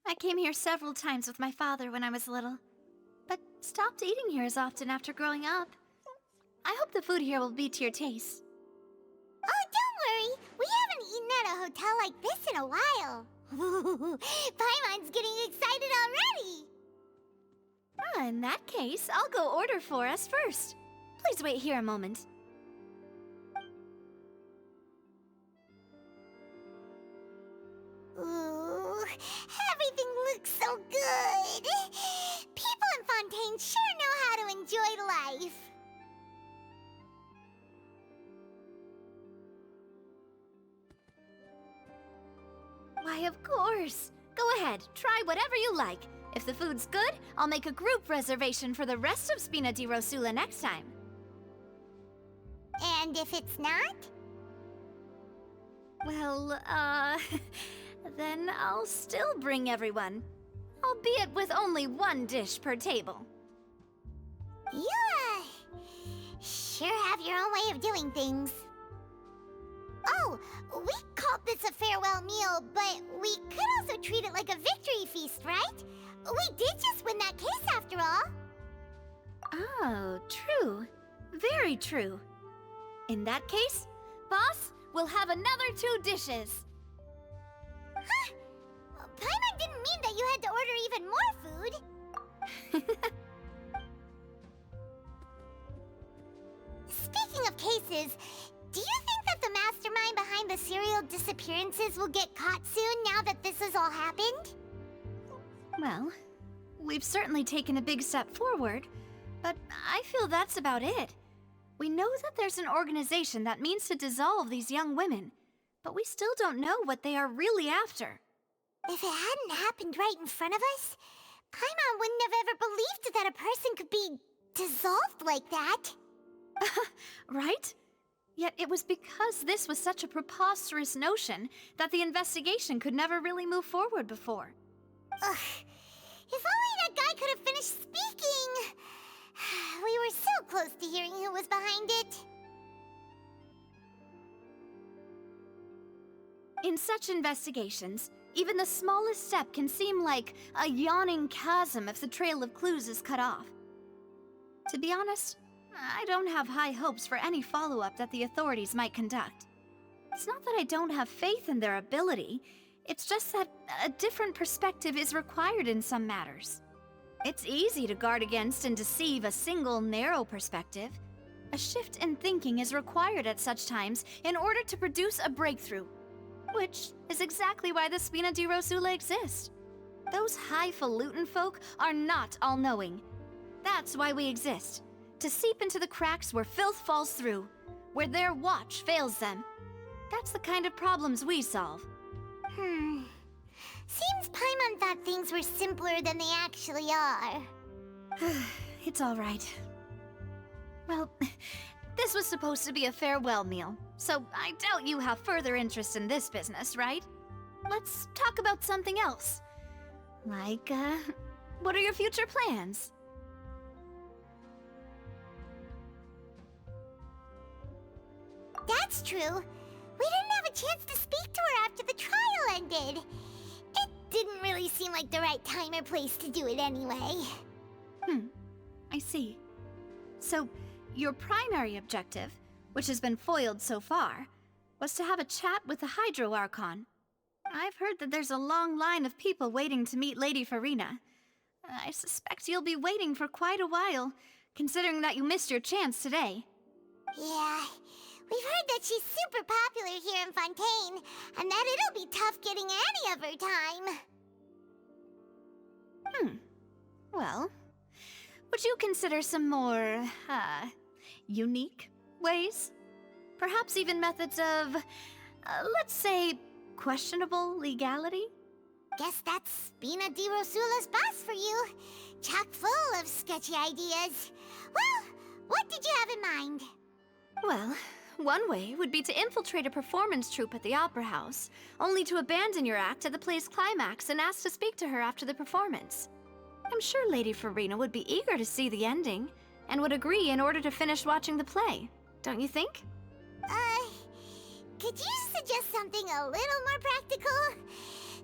I came here several times with my father when I was little, but stopped eating here as often after growing up. I hope the food here will be to your taste. Oh, don't worry. We haven't eaten at a hotel like this in a while. Paimon's getting excited already. In that case, I'll go order for us first. Please wait here a moment. Ooh, everything looks so good. People in Fontaine sure know how to enjoy life. Why, of course. Go ahead, try whatever you like. If the food's good, I'll make a group reservation for the rest of Spina di Rosula next time. And if it's not? Well, then I'll still bring everyone. Albeit with only one dish per table. You, sure have your own way of doing things. Oh, we called this a farewell meal, but we could also treat it like a victory feast, right? We did just win that case after all. Oh, true. Very true. In that case, boss, we'll have another 2 dishes. Huh? Paimon didn't mean that you had to order even more food. Speaking of cases, do you think that the mastermind behind the serial disappearances will get caught soon now that this has all happened? Well, we've certainly taken a big step forward, but I feel that's about it. We know that there's an organization that means to dissolve these young women, but we still don't know what they are really after. If it hadn't happened right in front of us, Paimon wouldn't have ever believed that a person could be dissolved like that. Right? Yet it was because this was such a preposterous notion that the investigation could never really move forward before. Ugh. If only that guy could have finished speaking! We were so close to hearing who was behind it. In such investigations, even the smallest step can seem like a yawning chasm if the trail of clues is cut off. To be honest, I don't have high hopes for any follow-up that the authorities might conduct. It's not that I don't have faith in their ability, it's just that a different perspective is required in some matters. It's easy to guard against and deceive a single narrow perspective. A shift in thinking is required at such times in order to produce a breakthrough, which is exactly why the Spina di Rosula exists. Those highfalutin folk are not all-knowing. That's why we exist, to seep into the cracks where filth falls through, where their watch fails them. That's the kind of problems we solve. Seems Paimon thought things were simpler than they actually are. It's all right. Well, this was supposed to be a farewell meal, so I doubt you have further interest in this business, right? Let's talk about something else. Like, what are your future plans? That's true. We didn't have a chance to speak to her after the trial ended. It didn't really seem like the right time or place to do it anyway. I see. So, your primary objective, which has been foiled so far, was to have a chat with the Hydro Archon. I've heard that there's a long line of people waiting to meet Lady Farina. I suspect you'll be waiting for quite a while, considering that you missed your chance today. Yeah, we've heard that she's super popular here in Fontaine, and that it'll be tough getting any of her time. Well, would you consider some more, unique ways? Perhaps even methods of, let's say, questionable legality? Guess that's Spina di Rosula's boss for you. Chock full of sketchy ideas. Well, what did you have in mind? Well, one way would be to infiltrate a performance troupe at the Opera House, only to abandon your act at the play's climax and ask to speak to her after the performance. I'm sure Lady Farina would be eager to see the ending, and would agree in order to finish watching the play, don't you think? Could you suggest something a little more practical?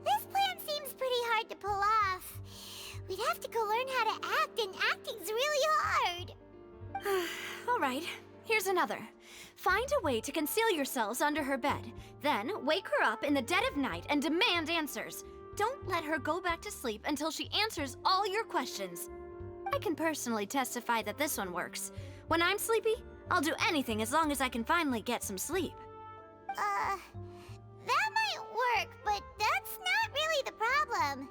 This plan seems pretty hard to pull learn how to act, and acting's really hard. All right, here's another. Find a way to conceal yourselves under her bed. Then wake her up in the dead of night and demand answers. Don't let her go back to sleep until she answers all your questions. I can personally testify that this one works. When I'm sleepy, I'll do anything as long as I can finally get some sleep. That might work, but that's not really the problem.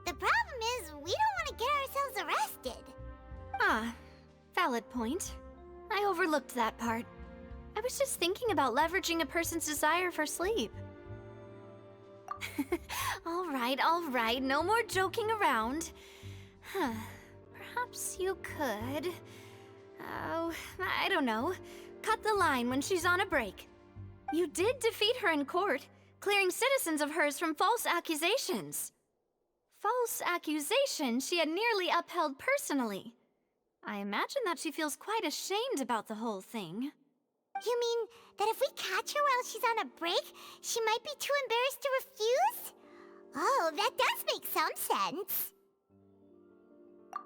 The problem is we don't want to get ourselves arrested. Ah, valid point. I overlooked that part. I was just thinking about leveraging a person's desire for sleep. All right, no more joking around. Perhaps you could... Oh, I don't know. Cut the line when she's on a break. You did defeat her in court, clearing citizens of hers from false accusations. False accusations she had nearly upheld personally. I imagine that she feels quite ashamed about the whole thing. You mean that if we catch her while she's on a break, she might be too embarrassed to refuse? Oh, that does make some sense.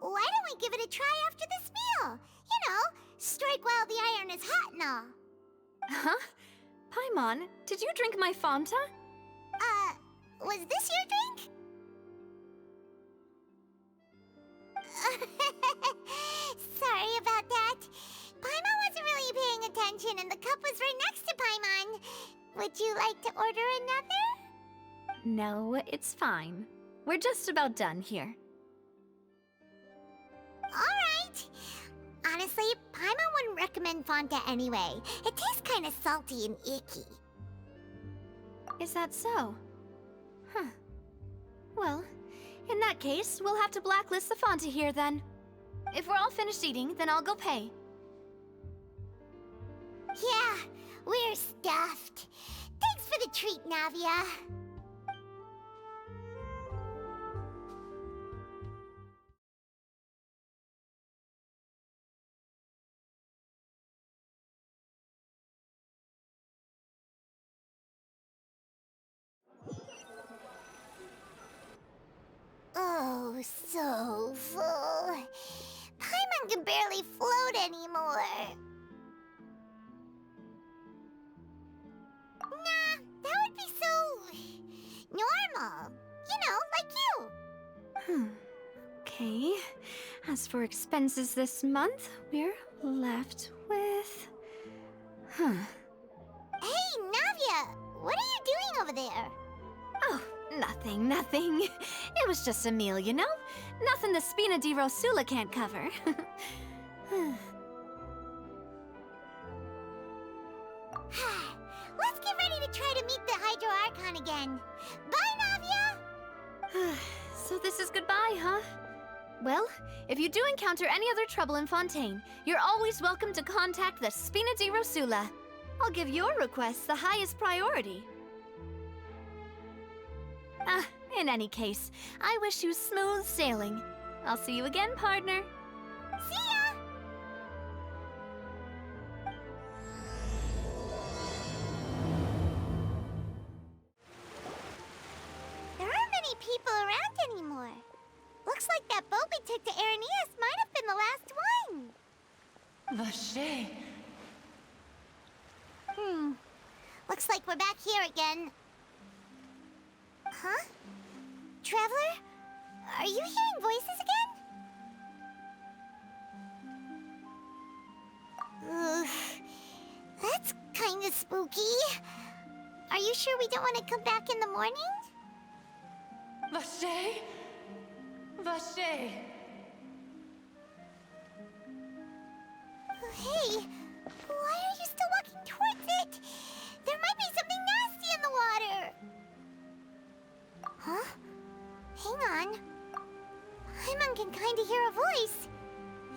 Why don't we give it a try after this meal? You know, strike while the iron is hot and all. Huh? Paimon, did you drink my Fanta? Was this your drink? Sorry about that. Paimon wasn't really paying attention and the cup was right next to Paimon. Would you like to order another? No, it's fine. We're just about done here. Alright. Honestly, Paimon wouldn't recommend Fonta anyway. It tastes kind of salty and icky. Is that so? Huh. Well, in that case, we'll have to blacklist the Fanta here then. If we're all finished eating, then I'll go pay. Yeah, we're stuffed. Thanks for the treat, Navia. Oh, so full. Paimon can barely float anymore. Nah, that would be so... normal. You know, like you. Okay. As for expenses this month, we're left with... Hey, Navia! What are you doing over there? Oh, nothing. It was just a meal, you know? Nothing the Spina di Rosula can't cover. Let's get ready to try to meet the Hydro Archon again. Bye, Navia! So this is goodbye, huh? Well, if you do encounter any other trouble in Fontaine, you're always welcome to contact the Spina di Rosula. I'll give your requests the highest priority. In any case, I wish you smooth sailing. I'll see you again, partner. See ya! There aren't many people around anymore. Looks like that boat we took to Araneas might have been the last one. Vache. Looks like we're back here again. Huh? Traveler? Are you hearing voices again? Ugh. That's kinda spooky. Are you sure we don't want to come back in the morning? Vache. Vache. Hey, why are you still walking towards it? There might be something nasty in the water. Huh? Hang on. Paimon can kinda hear a voice.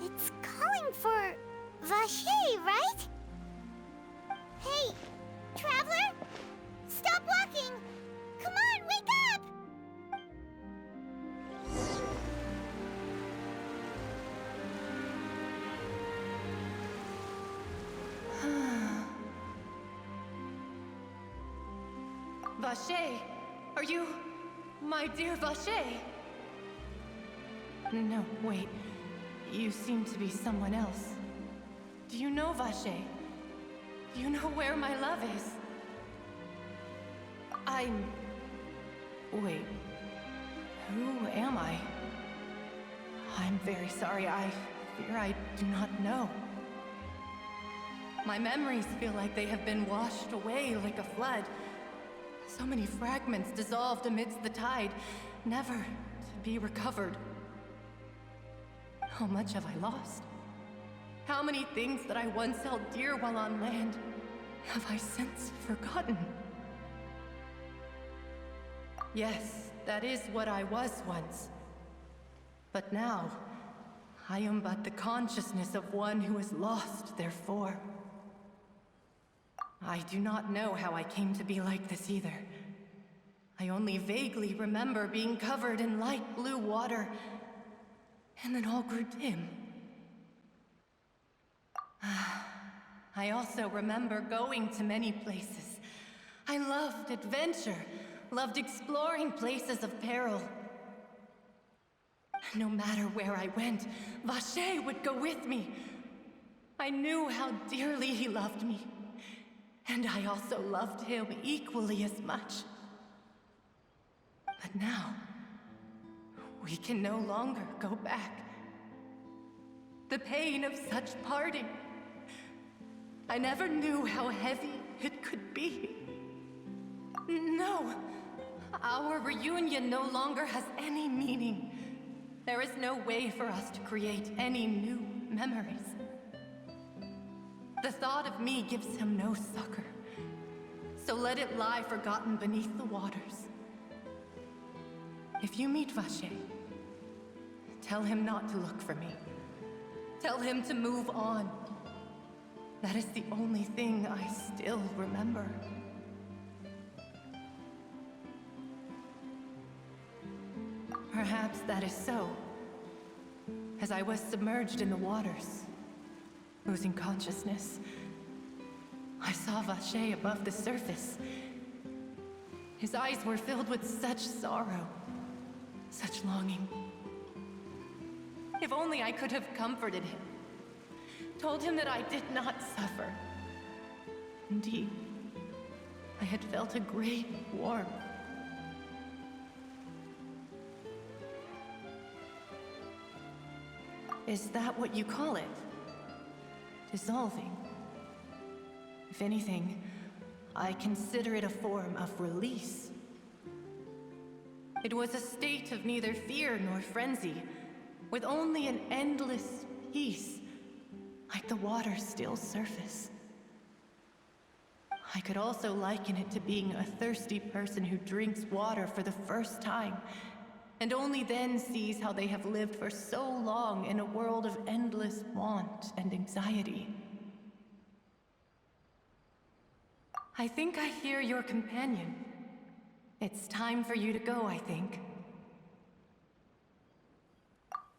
It's calling for Vache, right? Hey, Traveler? Stop walking! Come on, wake up! Vache, are you my dear Vache? No, wait. You seem to be someone else. Do you know Vache? Do you know where my love is? Wait. Who am I? I'm very sorry. I fear I do not know. My memories feel like they have been washed away like a flood. So many fragments dissolved amidst the tide, never to be recovered. How much have I lost? How many things that I once held dear while on land have I since forgotten? Yes, that is what I was once. But now, I am but the consciousness of one who is lost, therefore. I do not know how I came to be like this either. I only vaguely remember being covered in light blue water, and then all grew dim. I also remember going to many places. I loved adventure, loved exploring places of peril. No matter where I went, Vache would go with me. I knew how dearly he loved me, and I also loved him equally as much. But now, we can no longer go back. The pain of such parting, I never knew how heavy it could be. No, our reunion no longer has any meaning. There is no way for us to create any new memories. The thought of me gives him no succor, so let it lie forgotten beneath the waters. If you meet Vache, tell him not to look for me. Tell him to move on. That is the only thing I still remember. Perhaps that is so. As I was submerged in the waters, losing consciousness, I saw Vache above the surface. His eyes were filled with such sorrow, such longing. If only I could have comforted him, told him that I did not suffer. Indeed, I had felt a great warmth. Is that what you call it? Dissolving? If anything, I consider it a form of release. It was a state of neither fear nor frenzy, with only an endless peace, like the water's still surface. I could also liken it to being a thirsty person who drinks water for the first time, and only then sees how they have lived for so long in a world of endless want and anxiety. I think I hear your companion. It's time for you to go, I think.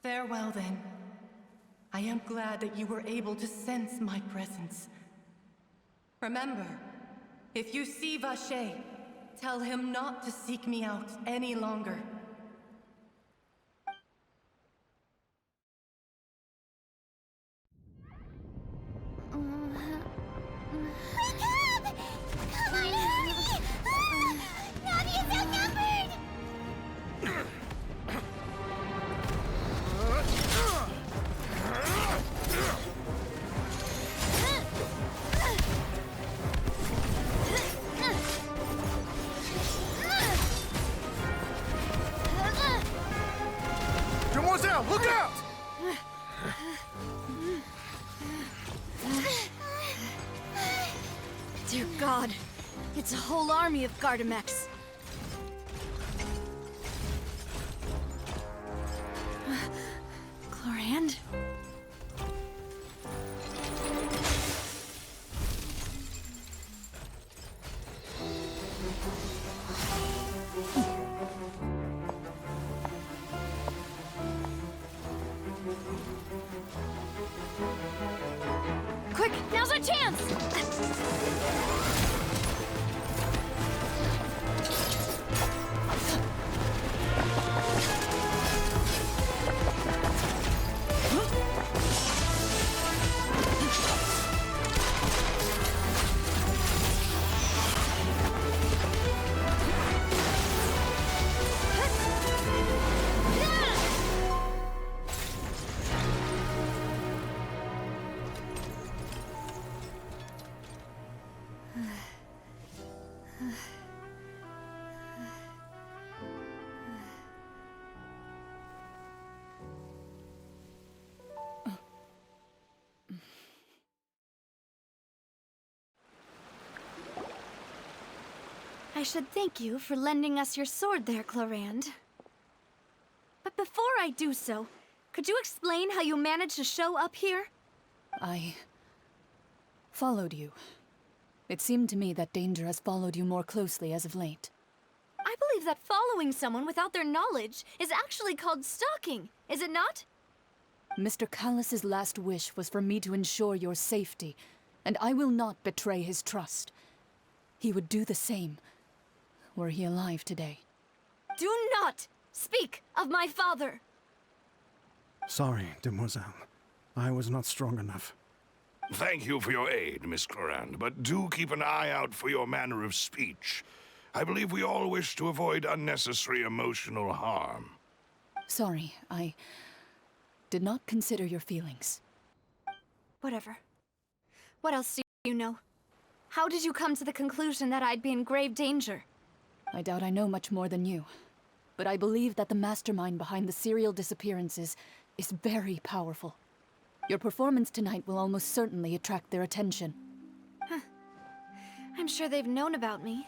Farewell, then. I am glad that you were able to sense my presence. Remember, if you see Vache, tell him not to seek me out any longer. Come on, hurry! Navi is outnumbered! Demoiselle, look out! Dear God, it's a whole army of Gardamex. Chlorand? Quick, now's our chance! I should thank you for lending us your sword there, Clorand. But before I do so, could you explain how you managed to show up here? I followed you. It seemed to me that danger has followed you more closely as of late. I believe that following someone without their knowledge is actually called stalking, is it not? Mr. Callus's last wish was for me to ensure your safety, and I will not betray his trust. He would do the same, were he alive today. Do not speak of my father! Sorry, demoiselle. I was not strong enough. Thank you for your aid, Miss Clorand, but do keep an eye out for your manner of speech. I believe we all wish to avoid unnecessary emotional harm. Sorry, I did not consider your feelings. Whatever. What else do you know? How did you come to the conclusion that I'd be in grave danger? I doubt I know much more than you, but I believe that the mastermind behind the serial disappearances is very powerful. Your performance tonight will almost certainly attract their attention. I'm sure they've known about me.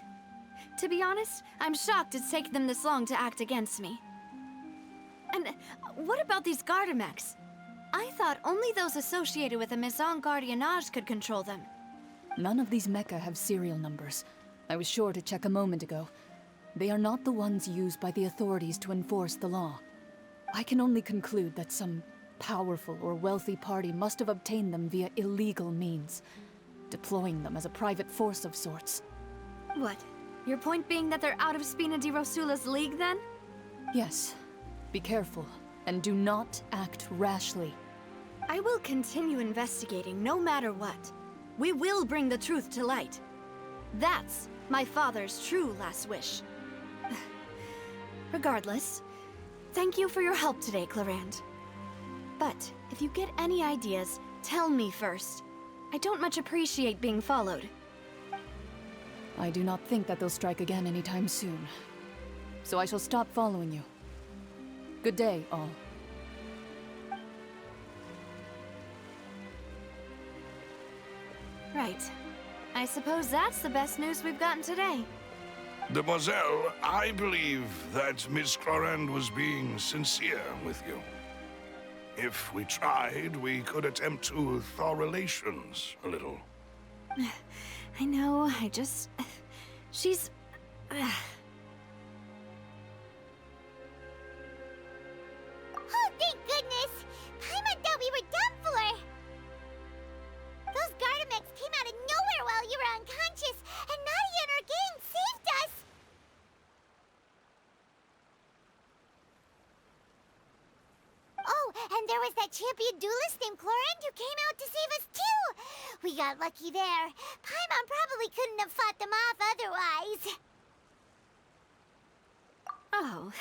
To be honest, I'm shocked it's taken them this long to act against me. And what about these Gardamex? I thought only those associated with the Maison Gardiennage could control them. None of these mecha have serial numbers. I was sure to check a moment ago. They are not the ones used by the authorities to enforce the law. I can only conclude that some powerful or wealthy party must have obtained them via illegal means, deploying them as a private force of sorts. What? Your point being that they're out of Spina di Rosula's league, then? Yes. Be careful, and do not act rashly. I will continue investigating no matter what. We will bring the truth to light. That's my father's true last wish. Regardless, thank you for your help today, Clorand. But if you get any ideas, tell me first. I don't much appreciate being followed. I do not think that they'll strike again anytime soon. So I shall stop following you. Good day, all. Right. I suppose that's the best news we've gotten today. Demoiselle, I believe that Miss Clorand was being sincere with you. If we tried, we could attempt to thaw relations a little. I know, she's... Oh, thank goodness! Paimon thought we were done for! Those Gardamex came out of nowhere while you were unconscious, and Nadia and her gang saved us! Oh, and there was that champion duelist named Clorand who came out to save us too! We got lucky there. Paimon probably couldn't have fought them off otherwise. Oh,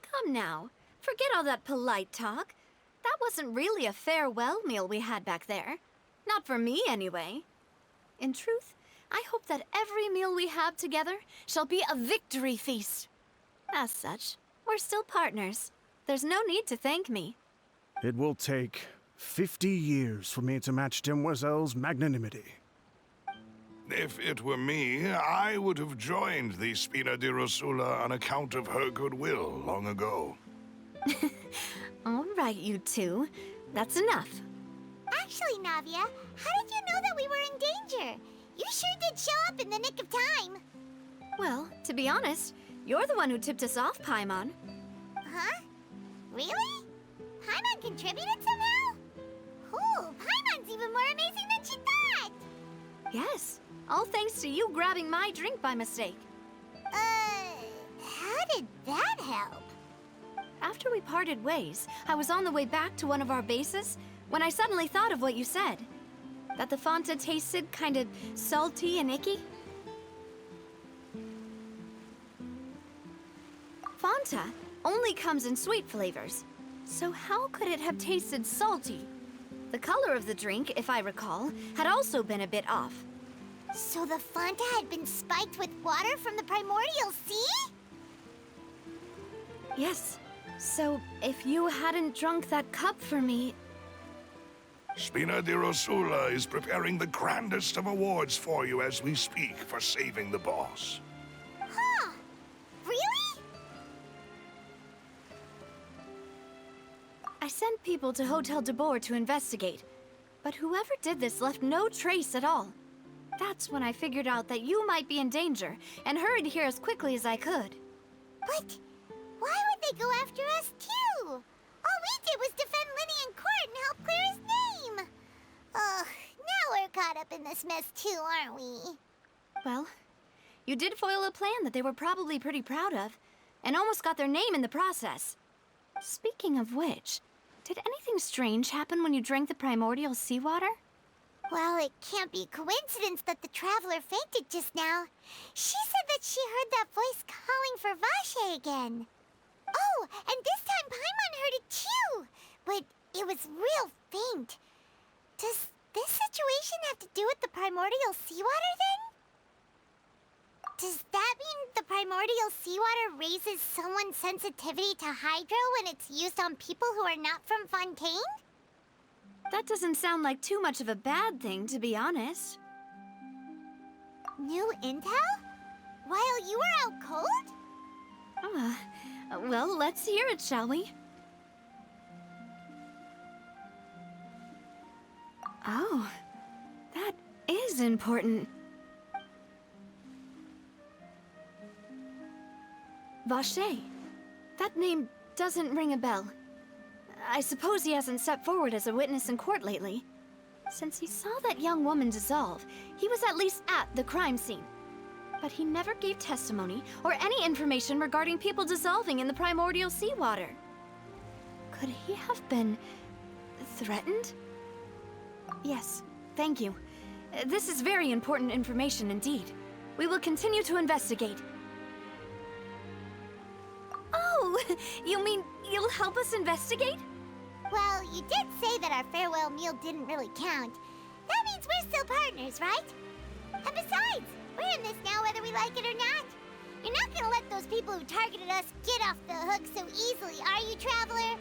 come now. Forget all that polite talk. That wasn't really a farewell meal we had back there. Not for me, anyway. In truth, I hope that every meal we have together shall be a victory feast. As such, we're still partners. There's no need to thank me. It will take 50 years for me to match Demoiselle's magnanimity. If it were me, I would have joined the Spina di Rosula on account of her goodwill long ago. All right, you two. That's enough. Actually, Navia, how did you know that we were in danger? You sure did show up in the nick of time. Well, to be honest, you're the one who tipped us off, Paimon. Huh? Really? Paimon contributed somehow? Ooh, Paimon's even more amazing than she thought! Yes, all thanks to you grabbing my drink by mistake. How did that help? After we parted ways, I was on the way back to one of our bases when I suddenly thought of what you said. That the Fanta tasted kind of salty and icky. Fanta only comes in sweet flavors, so how could it have tasted salty? The color of the drink, if I recall, had also been a bit off. So the Fanta had been spiked with water from the primordial sea? Yes. So, if you hadn't drunk that cup for me... Spina di Rosula is preparing the grandest of awards for you as we speak for saving the boss. I sent people to Hotel de Boer to investigate, but whoever did this left no trace at all. That's when I figured out that you might be in danger, and hurried here as quickly as I could. But why would they go after us too? All we did was defend Linny in court and help clear his name. Ugh, now we're caught up in this mess too, aren't we? Well, you did foil a plan that they were probably pretty proud of, and almost got their name in the process. Speaking of which, did anything strange happen when you drank the primordial seawater? Well, it can't be coincidence that the traveler fainted just now. She said that she heard that voice calling for Vache again. Oh, and this time Paimon heard it too, but it was real faint. Does this situation have to do with the primordial seawater then? Does that mean the primordial seawater raises someone's sensitivity to hydro when it's used on people who are not from Fontaine? That doesn't sound like too much of a bad thing, to be honest. New intel? While you were out cold? Well, let's hear it, shall we? Oh, that is important. Vache. That name doesn't ring a bell. I suppose he hasn't stepped forward as a witness in court lately. Since he saw that young woman dissolve, he was at least at the crime scene. But he never gave testimony or any information regarding people dissolving in the primordial seawater. Could he have been threatened? Yes, thank you. This is very important information indeed. We will continue to investigate. Oh, you mean you'll help us investigate? Well, you did say that our farewell meal didn't really count. That means we're still partners, right? And besides, we're in this now whether we like it or not. You're not gonna let those people who targeted us get off the hook so easily, are you, Traveler?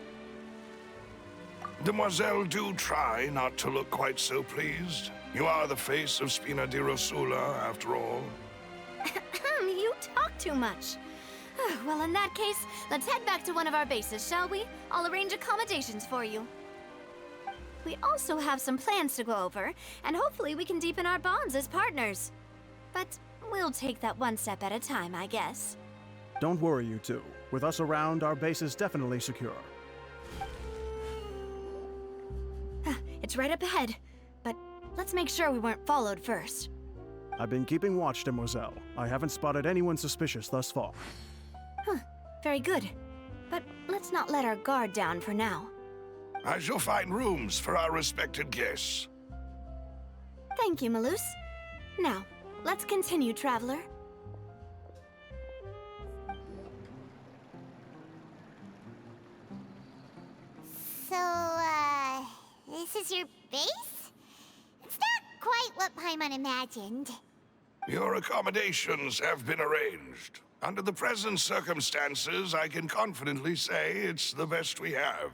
Demoiselle, do try not to look quite so pleased. You are the face of Spina di Rosula, after all. You talk too much. Well, in that case, let's head back to one of our bases, shall we? I'll arrange accommodations for you. We also have some plans to go over, and hopefully we can deepen our bonds as partners. But we'll take that one step at a time, I guess. Don't worry, you two. With us around, our base is definitely secure. It's right up ahead, but let's make sure we weren't followed first. I've been keeping watch, Demoiselle. I haven't spotted anyone suspicious thus far. Very good. But let's not let our guard down for now. I shall find rooms for our respected guests. Thank you, Malus. Now, let's continue, Traveler. So, this is your base? It's not quite what Paimon imagined. Your accommodations have been arranged. Under the present circumstances, I can confidently say it's the best we have.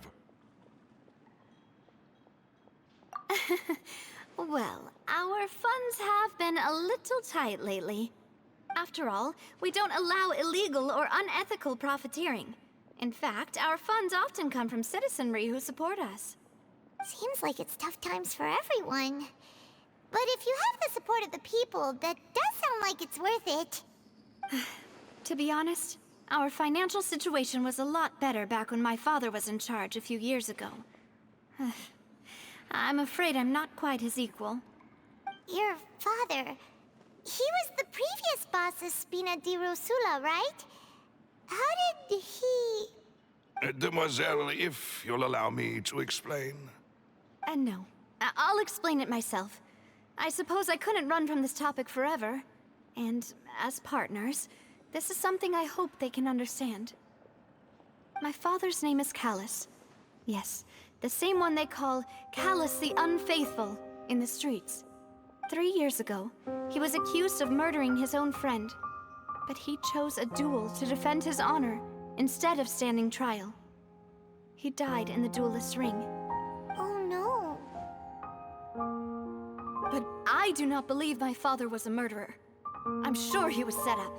Well, our funds have been a little tight lately. After all, we don't allow illegal or unethical profiteering. In fact, our funds often come from citizenry who support us. Seems like it's tough times for everyone. But if you have the support of the people, that does sound like it's worth it. To be honest, our financial situation was a lot better back when my father was in charge a few years ago. I'm afraid I'm not quite his equal. Your father, he was the previous boss of Spina di Rosula, right? How did he... Demoiselle, if you'll allow me to explain. No, I'll explain it myself. I suppose I couldn't run from this topic forever. And as partners, this is something I hope they can understand. My father's name is Callus. Yes, the same one they call Callus the Unfaithful in the streets. 3 years ago, he was accused of murdering his own friend. But he chose a duel to defend his honor instead of standing trial. He died in the duelist's ring. Oh no. But I do not believe my father was a murderer. I'm sure he was set up.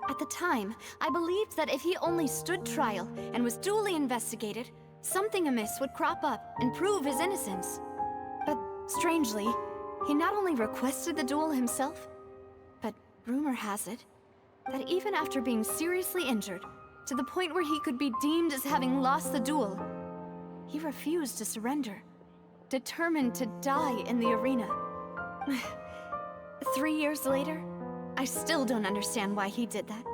At the time, I believed that if he only stood trial and was duly investigated, something amiss would crop up and prove his innocence. But strangely, he not only requested the duel himself, but rumor has it that even after being seriously injured, to the point where he could be deemed as having lost the duel, he refused to surrender, determined to die in the arena. 3 years later, I still don't understand why he did that.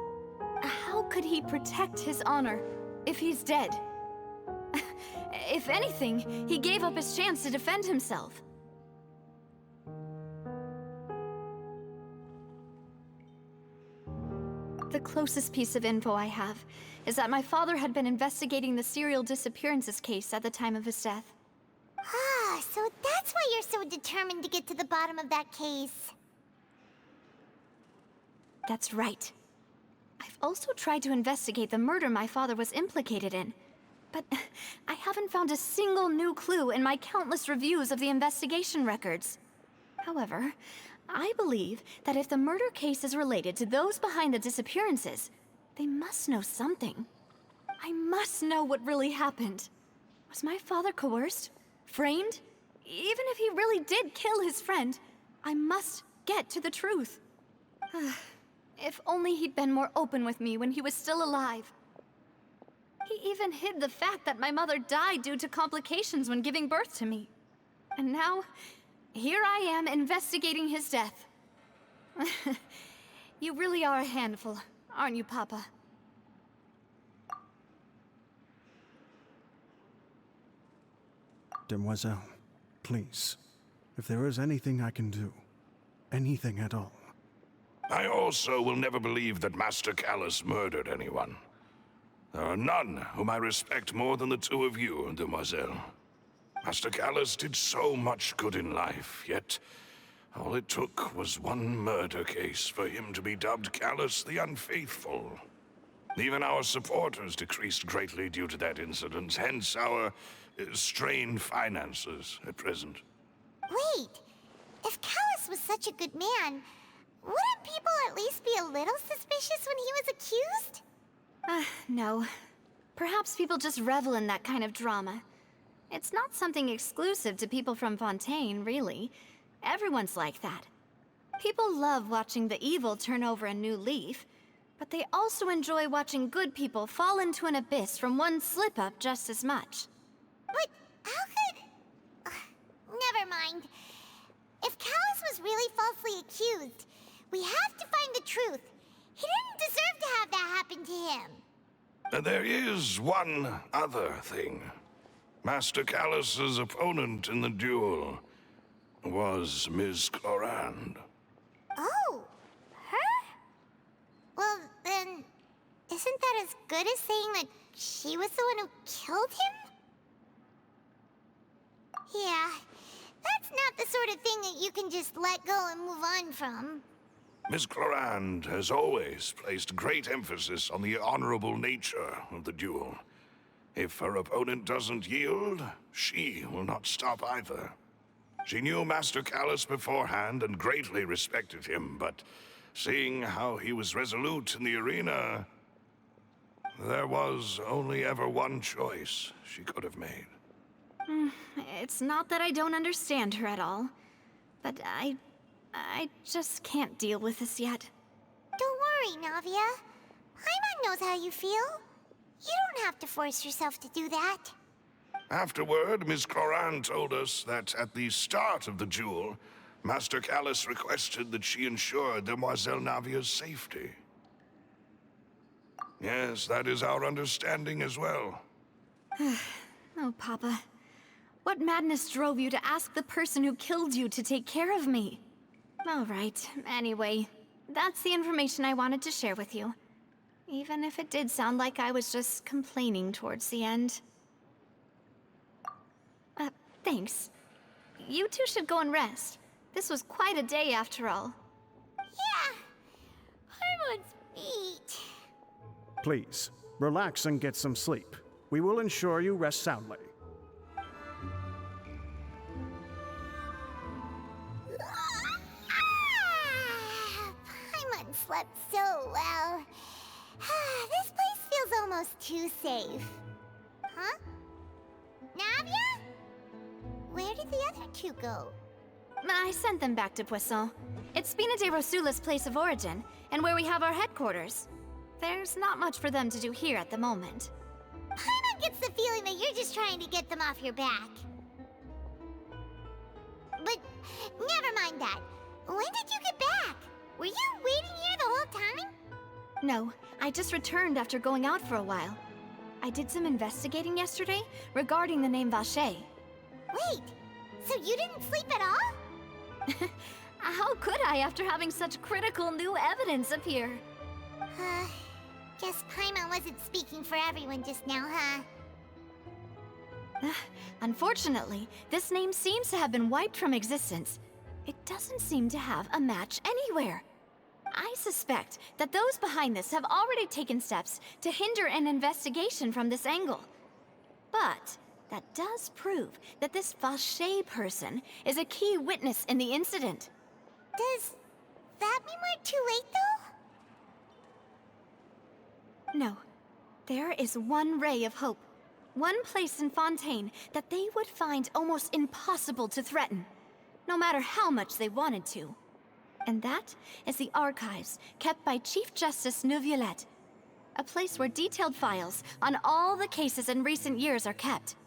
How could he protect his honor if he's dead? If anything, he gave up his chance to defend himself. The closest piece of info I have is that my father had been investigating the serial disappearances case at the time of his death. Ah, so that's why you're so determined to get to the bottom of that case. That's right. I've also tried to investigate the murder my father was implicated in, but I haven't found a single new clue in my countless reviews of the investigation records. However, I believe that if the murder case is related to those behind the disappearances, they must know something. I must know what really happened. Was my father coerced? Framed? Even if he really did kill his friend, I must get to the truth. If only he'd been more open with me when he was still alive. He even hid the fact that my mother died due to complications when giving birth to me. And now, here I am investigating his death. You really are a handful, aren't you, Papa? Demoiselle, please, if there is anything I can do, anything at all. I also will never believe that Master Callus murdered anyone. There are none whom I respect more than the two of you, Demoiselle. Master Callus did so much good in life, yet all it took was one murder case for him to be dubbed Callus the Unfaithful. Even our supporters decreased greatly due to that incident, hence our strained finances at present. Wait, if Callus was such a good man, wouldn't people at least be a little suspicious when he was accused? No. Perhaps people just revel in that kind of drama. It's not something exclusive to people from Fontaine, really. Everyone's like that. People love watching the evil turn over a new leaf, but they also enjoy watching good people fall into an abyss from one slip-up just as much. But how could... never mind. If Callus was really falsely accused, we have to find the truth. He didn't deserve to have that happen to him. There is one other thing. Master Callus's opponent in the duel was Ms. Clorand. Oh, her? Well, then, isn't that as good as saying that she was the one who killed him? Yeah, that's not the sort of thing that you can just let go and move on from. Ms. Clorand has always placed great emphasis on the honorable nature of the duel. If her opponent doesn't yield, she will not stop either. She knew Master Callus beforehand and greatly respected him, but seeing how he was resolute in the arena, there was only ever one choice she could have made. It's not that I don't understand her at all, but I just can't deal with this yet. Don't worry, Navia. Paimon knows how you feel. You don't have to force yourself to do that. Afterward, Ms. Clorand told us that at the start of the duel, Master Callus requested that she ensure Demoiselle Navia's safety. Yes, that is our understanding as well. Oh, Papa. What madness drove you to ask the person who killed you to take care of me? All right, anyway, that's the information I wanted to share with you. Even if it did sound like I was just complaining towards the end. Thanks. You two should go and rest. This was quite a day after all. Yeah, Paimon's beat. Please, relax and get some sleep. We will ensure you rest soundly. Paimon slept so well. This place feels almost too safe. Huh? did the other two go? I sent them back to Poisson. It's Spina de Rosula's place of origin, and where we have our headquarters. There's not much for them to do here at the moment. Paimon gets the feeling that you're just trying to get them off your back. But never mind that. When did you get back? Were you waiting here the whole time? No, I just returned after going out for a while. I did some investigating yesterday regarding the name Vacher. Wait, so you didn't sleep at all? How could I after having such critical new evidence appear? Guess Paimon wasn't speaking for everyone just now, huh? Unfortunately, this name seems to have been wiped from existence. It doesn't seem to have a match anywhere. I suspect that those behind this have already taken steps to hinder an investigation from this angle. But that does prove that this Vacher person is a key witness in the incident. Does that mean we're too late, though? No. There is one ray of hope. One place in Fontaine that they would find almost impossible to threaten, no matter how much they wanted to. And that is the archives kept by Chief Justice Neuvillette, a place where detailed files on all the cases in recent years are kept.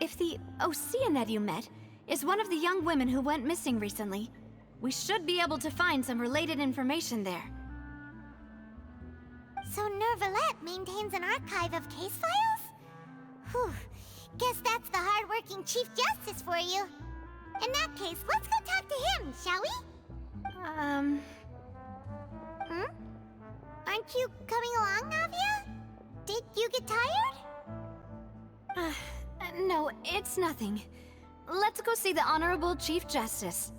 If the Oceanette you met is one of the young women who went missing recently, we should be able to find some related information there. So Neuvillette maintains an archive of case files? Whew, guess that's the hard-working Chief Justice for you. In that case, let's go talk to him, shall we? Aren't you coming along, Navia? Did you get tired? No, it's nothing. Let's go see the Honorable Chief Justice.